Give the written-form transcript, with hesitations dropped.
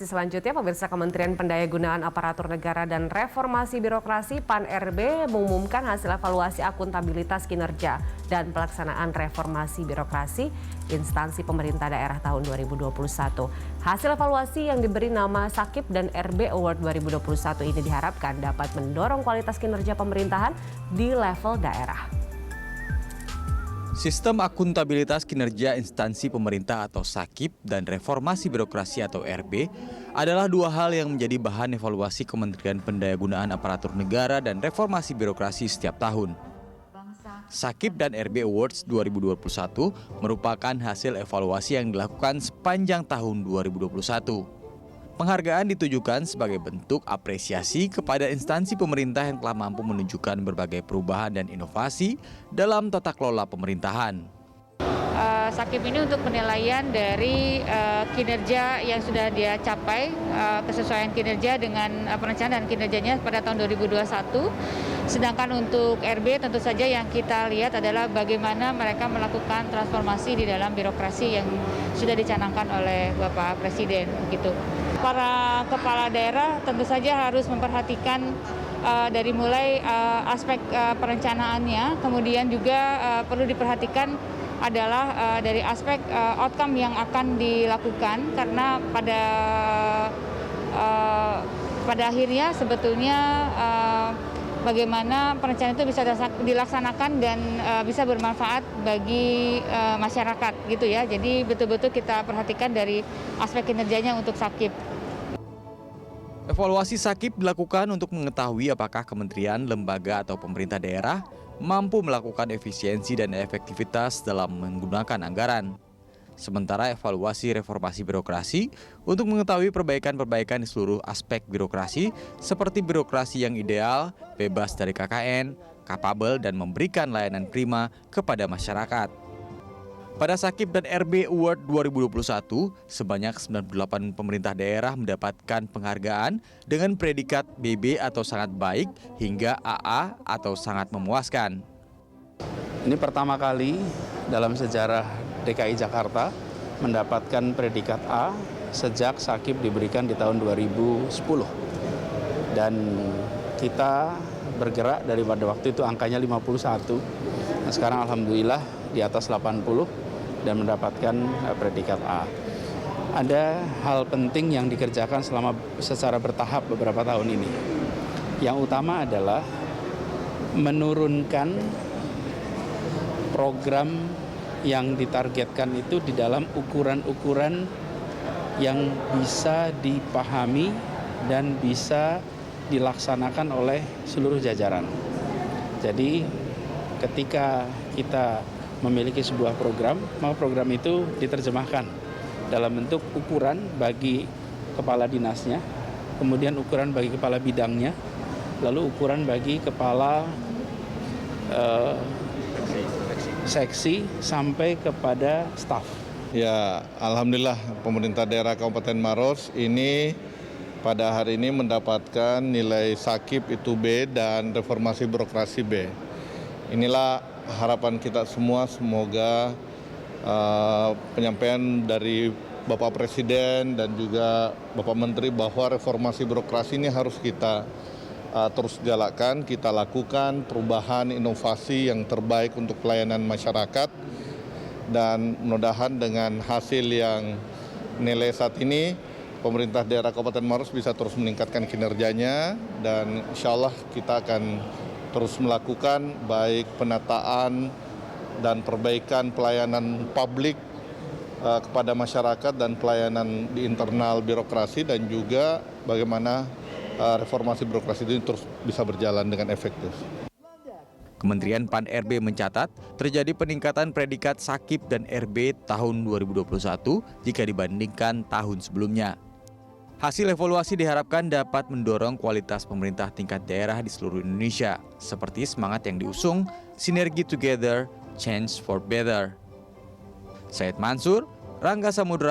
Selanjutnya, pemirsa Kementerian Pendayagunaan Aparatur Negara dan Reformasi Birokrasi (PAN-RB) mengumumkan hasil evaluasi akuntabilitas kinerja dan pelaksanaan reformasi birokrasi instansi pemerintah daerah tahun 2021. Hasil evaluasi yang diberi nama Sakip dan RB Award 2021 ini diharapkan dapat mendorong kualitas kinerja pemerintahan di level daerah. Sistem akuntabilitas kinerja instansi pemerintah atau Sakip dan reformasi birokrasi atau RB adalah dua hal yang menjadi bahan evaluasi Kementerian Pendayagunaan Aparatur Negara dan Reformasi Birokrasi setiap tahun. Sakip dan RB Awards 2021 merupakan hasil evaluasi yang dilakukan sepanjang tahun 2021. Penghargaan ditujukan sebagai bentuk apresiasi kepada instansi pemerintah yang telah mampu menunjukkan berbagai perubahan dan inovasi dalam tata kelola pemerintahan. Sakip ini untuk penilaian dari kinerja yang sudah dia capai, kesesuaian kinerja dengan perencanaan kinerjanya pada tahun 2021. Sedangkan untuk RB tentu saja yang kita lihat adalah bagaimana mereka melakukan transformasi di dalam birokrasi yang sudah dicanangkan oleh Bapak Presiden. Gitu. Para kepala daerah tentu saja harus memperhatikan dari mulai aspek perencanaannya, kemudian juga perlu diperhatikan adalah dari aspek outcome yang akan dilakukan, karena pada akhirnya sebetulnya bagaimana perencanaan itu bisa dilaksanakan dan bisa bermanfaat bagi masyarakat gitu ya. Jadi betul-betul kita perhatikan dari aspek kinerjanya untuk Sakip. Evaluasi Sakip dilakukan untuk mengetahui apakah kementerian, lembaga atau pemerintah daerah mampu melakukan efisiensi dan efektivitas dalam menggunakan anggaran. Sementara evaluasi reformasi birokrasi untuk mengetahui perbaikan-perbaikan di seluruh aspek birokrasi seperti birokrasi yang ideal, bebas dari KKN, kapabel dan memberikan layanan prima kepada masyarakat. Pada Sakip dan RB Award 2021, sebanyak 98 pemerintah daerah mendapatkan penghargaan dengan predikat BB atau sangat baik hingga AA atau sangat memuaskan. Ini pertama kali dalam sejarah DKI Jakarta mendapatkan predikat A sejak Sakip diberikan di tahun 2010. Dan kita bergerak dari pada waktu itu angkanya 51. Nah, sekarang alhamdulillah di atas 80 dan mendapatkan predikat A. Ada hal penting yang dikerjakan secara bertahap beberapa tahun ini. Yang utama adalah menurunkan program yang ditargetkan itu di dalam ukuran-ukuran yang bisa dipahami dan bisa dilaksanakan oleh seluruh jajaran. Jadi ketika kita memiliki sebuah program, maka program itu diterjemahkan dalam bentuk ukuran bagi kepala dinasnya, kemudian ukuran bagi kepala bidangnya, lalu ukuran bagi kepala seksi sampai kepada staf. Ya, alhamdulillah pemerintah daerah Kabupaten Maros ini pada hari ini mendapatkan nilai Sakip itu B dan reformasi birokrasi B. Inilah harapan kita semua, semoga penyampaian dari Bapak Presiden dan juga Bapak Menteri bahwa reformasi birokrasi ini harus kita terus galakkan, kita lakukan perubahan inovasi yang terbaik untuk pelayanan masyarakat, dan mudah-mudahan dengan hasil yang nilai saat ini pemerintah daerah Kabupaten Maros bisa terus meningkatkan kinerjanya, dan insya Allah kita akan terus melakukan baik penataan dan perbaikan pelayanan publik kepada masyarakat dan pelayanan di internal birokrasi, dan juga bagaimana reformasi birokrasi ini terus bisa berjalan dengan efektif. Kementerian PAN-RB mencatat terjadi peningkatan predikat Sakip dan RB tahun 2021 jika dibandingkan tahun sebelumnya. Hasil evaluasi diharapkan dapat mendorong kualitas pemerintah tingkat daerah di seluruh Indonesia, seperti semangat yang diusung Sinergi Together, Change for Better. Said Mansur, Rangga Samudra.